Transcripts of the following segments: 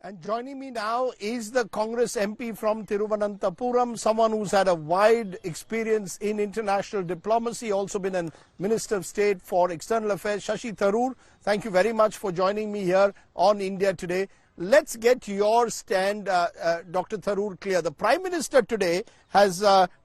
And joining me now is the Congress MP from Thiruvananthapuram, someone who's had a wide experience in international diplomacy, also been a Minister of State for External Affairs. Shashi Tharoor, thank you very much for joining me here on India Today. Let's get your stand, Dr. Tharoor, clear. The Prime Minister today has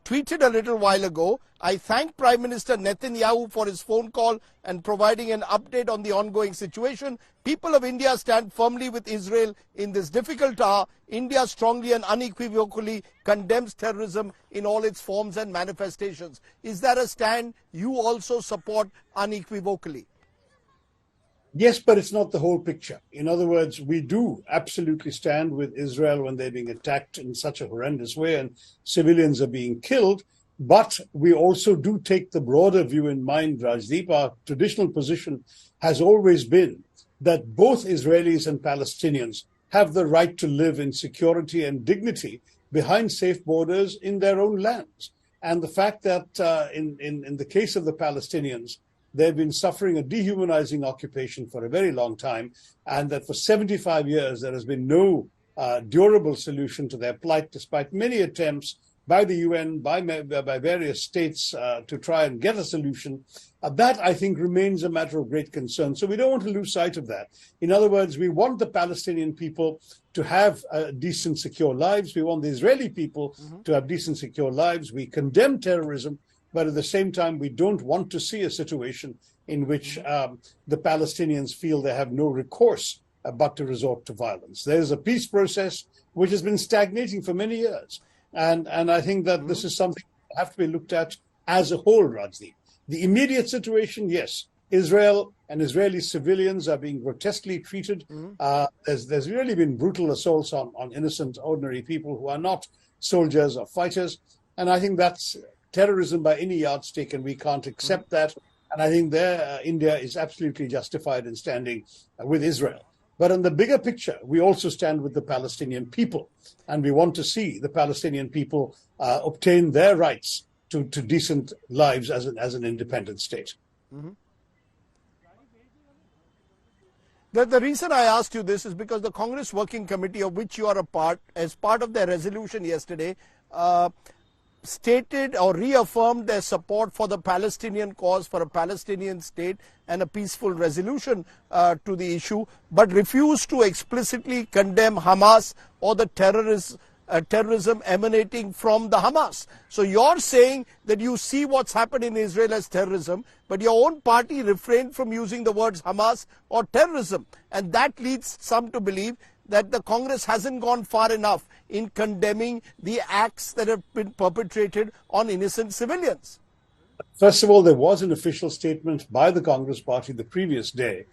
tweeted a little while ago, I thank Prime Minister Netanyahu for his phone call and providing an update on the ongoing situation. People of India stand firmly with Israel in this difficult hour. India strongly and unequivocally condemns terrorism in all its forms and manifestations. Is that a stand you also support unequivocally? Yes, but it's not the whole picture. In other words, we do absolutely stand with Israel when they're being attacked in such a horrendous way and civilians are being killed. But we also do take the broader view in mind, Rajdeep. Our traditional position has always been that both Israelis and Palestinians have the right to live in security and dignity behind safe borders in their own lands. And the fact that in the case of the Palestinians, they've been suffering a dehumanizing occupation for a very long time, and that for 75 years there has been no durable solution to their plight, despite many attempts by the UN, by various states to try and get a solution. That, I think, remains a matter of great concern. So we don't want to lose sight of that. In other words, we want the Palestinian people to have decent, secure lives. We want the Israeli people to have decent, secure lives. We condemn terrorism, but at the same time, we don't want to see a situation in which the Palestinians feel they have no recourse but to resort to violence. There's a peace process which has been stagnating for many years. And I think that this is something that have to be looked at as a whole, Rajdeep. The immediate situation, yes, Israel and Israeli civilians are being grotesquely treated. There's really been brutal assaults on innocent, ordinary people who are not soldiers or fighters. And I think that's terrorism by any yardstick, and we can't accept that. And I think India is absolutely justified in standing with Israel. But in the bigger picture, we also stand with the Palestinian people, and we want to see the Palestinian people obtain their rights to decent lives as an independent state. The reason I asked you this is because the Congress Working Committee, of which you are a part, as part of their resolution yesterday, stated or reaffirmed their support for the Palestinian cause, for a Palestinian state and a peaceful resolution to the issue, but refused to explicitly condemn Hamas or the terrorism emanating from the Hamas. So you're saying that you see what's happened in Israel as terrorism, but your own party refrained from using the words Hamas or terrorism. And that leads some to believe that the Congress hasn't gone far enough in condemning the acts that have been perpetrated on innocent civilians. First of all, there was an official statement by the Congress party the previous day,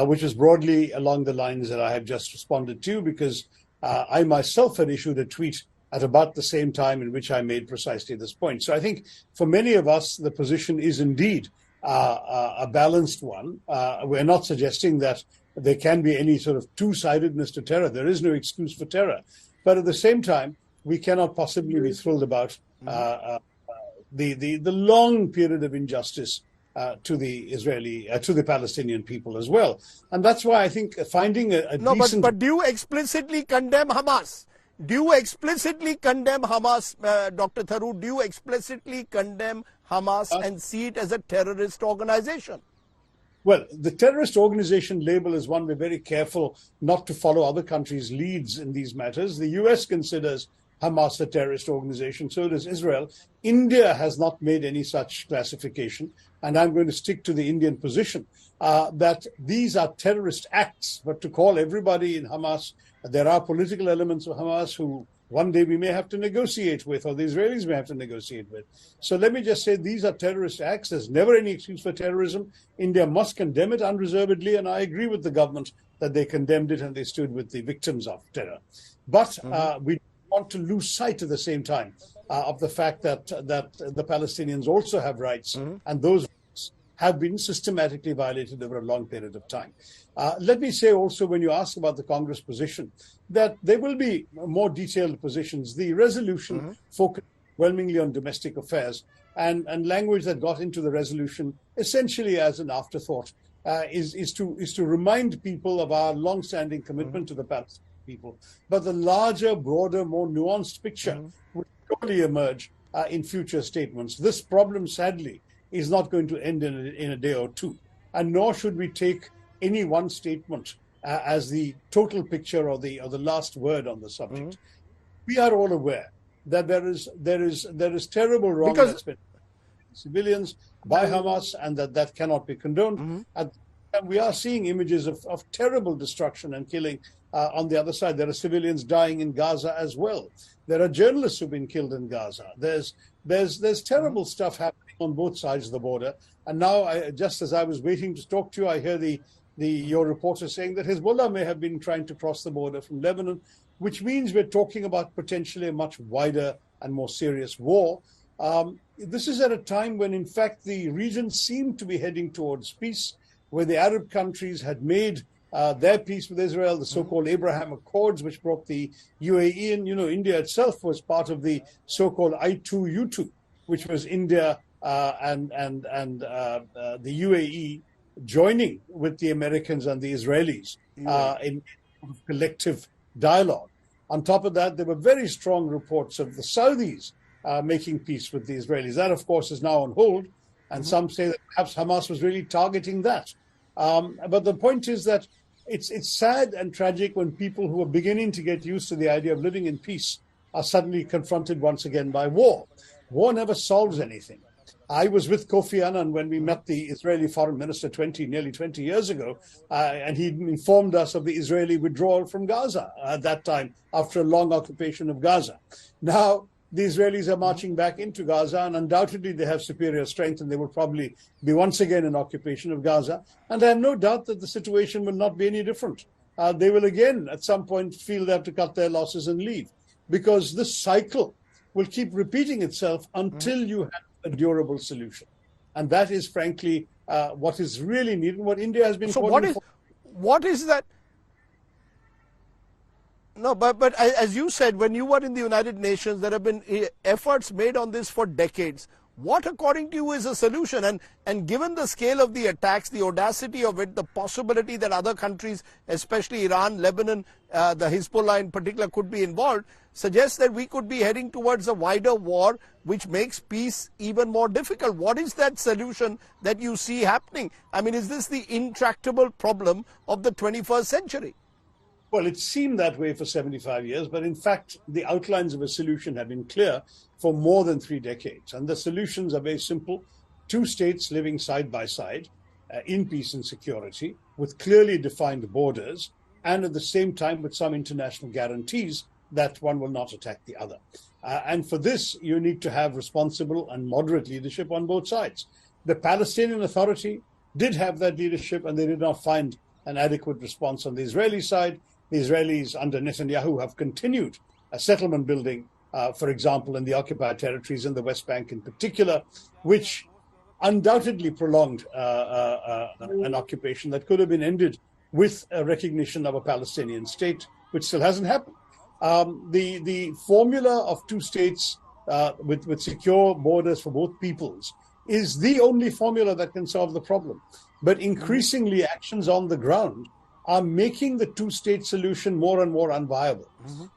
which was broadly along the lines that I have just responded to, because I myself had issued a tweet at about the same time in which I made precisely this point. So I think for many of us, the position is indeed a balanced one. We're not suggesting that there can be any sort of two-sidedness to terror. There is no excuse for terror. But at the same time, we cannot possibly be thrilled about the long period of injustice to the Palestinian people as well. And that's why I think finding a decent... But do you explicitly condemn Hamas? Do you explicitly condemn Hamas, Dr. Tharoor? Do you explicitly condemn Hamas and see it as a terrorist organization? Well, the terrorist organization label is one we're very careful not to follow other countries' leads in these matters. The US considers Hamas a terrorist organization, so does Israel. India has not made any such classification, and I'm going to stick to the Indian position that these are terrorist acts. But to call everybody in Hamas, there are political elements of Hamas who one day we may have to negotiate with, or the Israelis may have to negotiate with. So let me just say these are terrorist acts. There's never any excuse for terrorism. India must condemn it unreservedly, and I agree with the government that they condemned it and they stood with the victims of terror. But we want to lose sight at the same time of the fact that the Palestinians also have rights, and those rights have been systematically violated over a long period of time. Let me say also, when you ask about the Congress position, that there will be more detailed positions. The resolution focused overwhelmingly on domestic affairs, and language that got into the resolution essentially as an afterthought is to remind people of our long-standing commitment to the Palestinians. people. But the larger, broader, more nuanced picture will surely emerge in future statements. This problem, sadly, is not going to end in a day or two. And nor should we take any one statement as the total picture or the last word on the subject. We are all aware that there is terrible wrong that's been civilians by Hamas, and that cannot be condoned. And we are seeing images of terrible destruction and killing on the other side. There are civilians dying in Gaza as well. There are journalists who've been killed in Gaza. There's terrible stuff happening on both sides of the border. And now, just as I was waiting to talk to you, I hear your reporter saying that Hezbollah may have been trying to cross the border from Lebanon, which means we're talking about potentially a much wider and more serious war. This is at a time when, in fact, the region seemed to be heading towards peace, where the Arab countries had made their peace with Israel, the so-called Abraham Accords, which brought the UAE in. You know, India itself was part of the so-called I2U2, which was India and the UAE joining with the Americans and the Israelis in collective dialogue. On top of that, there were very strong reports of the Saudis making peace with the Israelis. That, of course, is now on hold, and some say that perhaps Hamas was really targeting that. But the point is that it's sad and tragic when people who are beginning to get used to the idea of living in peace are suddenly confronted once again by war. War never solves anything. I was with Kofi Annan when we met the Israeli foreign minister nearly 20 years ago, and he informed us of the Israeli withdrawal from Gaza at that time, after a long occupation of Gaza. Now, the Israelis are marching back into Gaza, and undoubtedly they have superior strength, and they will probably be once again in occupation of Gaza. And I have no doubt that the situation will not be any different. They will again, at some point, feel they have to cut their losses and leave, because this cycle will keep repeating itself until you have a durable solution. And that is, frankly, what is really needed, what India has been calling for. What is that? No, but as you said, when you were in the United Nations, there have been efforts made on this for decades. What, according to you, is a solution? And given the scale of the attacks, the audacity of it, the possibility that other countries, especially Iran, Lebanon, the Hezbollah in particular, could be involved, suggests that we could be heading towards a wider war, which makes peace even more difficult. What is that solution that you see happening? I mean, is this the intractable problem of the 21st century? Well, it seemed that way for 75 years, but in fact, the outlines of a solution have been clear for more than 3 decades. And the solutions are very simple. 2 states living side by side in peace and security with clearly defined borders, and at the same time with some international guarantees that one will not attack the other. And for this, you need to have responsible and moderate leadership on both sides. The Palestinian Authority did have that leadership, and they did not find an adequate response on the Israeli side. The Israelis under Netanyahu have continued a settlement building, for example, in the occupied territories in the West Bank in particular, which undoubtedly prolonged an occupation that could have been ended with a recognition of a Palestinian state, which still hasn't happened. The formula of 2 states with secure borders for both peoples is the only formula that can solve the problem. But increasingly, actions on the ground are making the 2-state solution more and more unviable.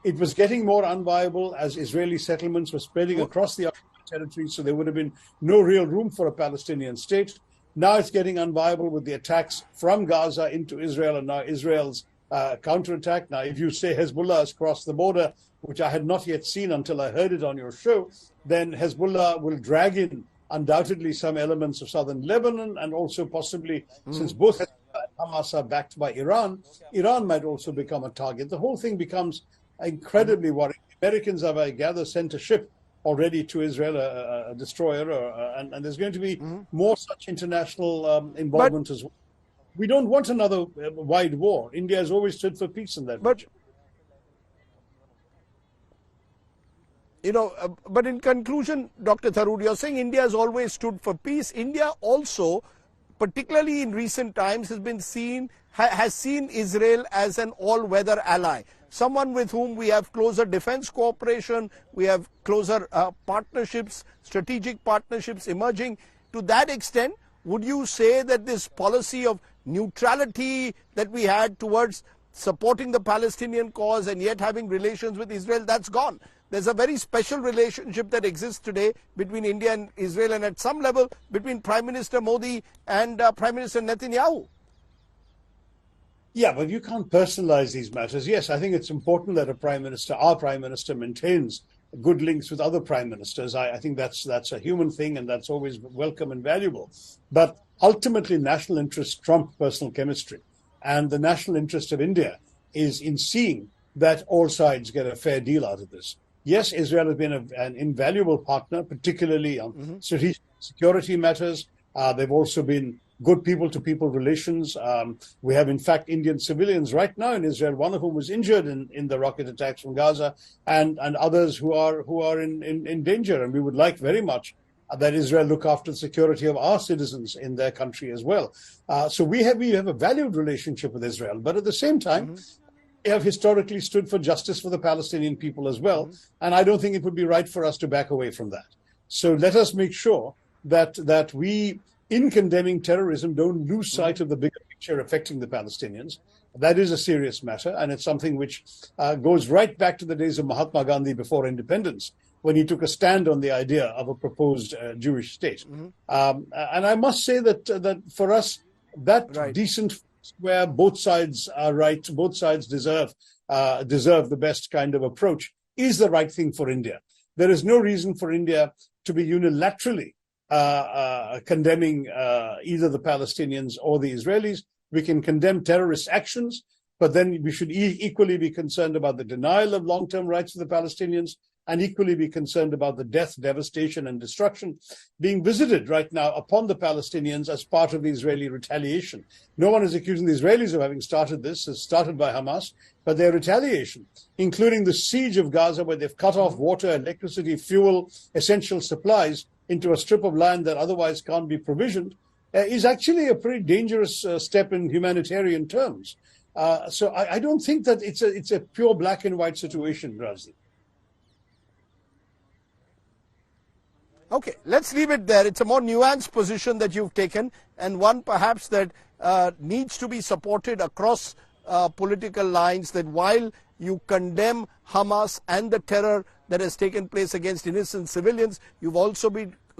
It was getting more unviable as Israeli settlements were spreading across the occupied territory, so there would have been no real room for a Palestinian state. Now it's getting unviable with the attacks from Gaza into Israel, and now Israel's counterattack. Now, if you say Hezbollah has crossed the border, which I had not yet seen until I heard it on your show, then Hezbollah will drag in undoubtedly some elements of southern Lebanon, and also possibly, since both Hezbollah and Hamas are backed by Iran, Iran might also become a target. The whole thing becomes incredibly worrying. Americans have, I gather, sent a ship already to Israel, a destroyer, and there's going to be more such international involvement as well. We don't want another wide war. India has always stood for peace in that region. You know, but in conclusion, Dr. Tharoor, you're saying India has always stood for peace. India also, particularly in recent times, has seen Israel as an all-weather ally, someone with whom we have closer defense cooperation, we have closer partnerships, strategic partnerships emerging. To that extent, would you say that this policy of neutrality that we had towards supporting the Palestinian cause and yet having relations with Israel, that's gone. There's a very special relationship that exists today between India and Israel, and at some level between Prime Minister Modi and Prime Minister Netanyahu. Yeah, but you can't personalize these matters. Yes, I think it's important that our prime minister, maintains good links with other prime ministers. I think that's a human thing, and that's always welcome and valuable. But ultimately, national interests trump personal chemistry. And the national interest of India is in seeing that all sides get a fair deal out of this. Yes, Israel has been an invaluable partner, particularly on strategic security matters. They've also been good people-to-people relations. We have, in fact, Indian civilians right now in Israel, one of whom was injured in the rocket attacks from Gaza, and others who are in danger. And we would like very much that Israel look after the security of our citizens in their country as well. So we have a valued relationship with Israel, but at the same time, we have historically stood for justice for the Palestinian people as well. And I don't think it would be right for us to back away from that. So let us make sure that we, in condemning terrorism, don't lose sight of the bigger picture affecting the Palestinians. That is a serious matter, and it's something which goes right back to the days of Mahatma Gandhi before independence, when he took a stand on the idea of a proposed Jewish state. And I must say that for us, that decent, where both sides are right, both sides deserve the best kind of approach, is the right thing for India. There is no reason for India to be unilaterally condemning either the Palestinians or the Israelis. We can condemn terrorist actions, but then we should equally be concerned about the denial of long-term rights of the Palestinians, and equally be concerned about the death, devastation, and destruction being visited right now upon the Palestinians as part of the Israeli retaliation. No one is accusing the Israelis of having started this. It's started by Hamas, but their retaliation, including the siege of Gaza, where they've cut off water, electricity, fuel, essential supplies into a strip of land that otherwise can't be provisioned, is actually a pretty dangerous step in humanitarian terms. So I don't think that it's a pure black and white situation, Razi. Okay, let's leave it there. It's a more nuanced position that you've taken, and one perhaps that needs to be supported across political lines, that while you condemn Hamas and the terror that has taken place against innocent civilians, you've also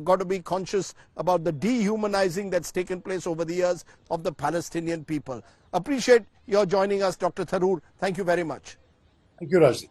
got to be conscious about the dehumanizing that's taken place over the years of the Palestinian people. Appreciate your joining us, Dr. Tharoor. Thank you very much. Thank you, Razi.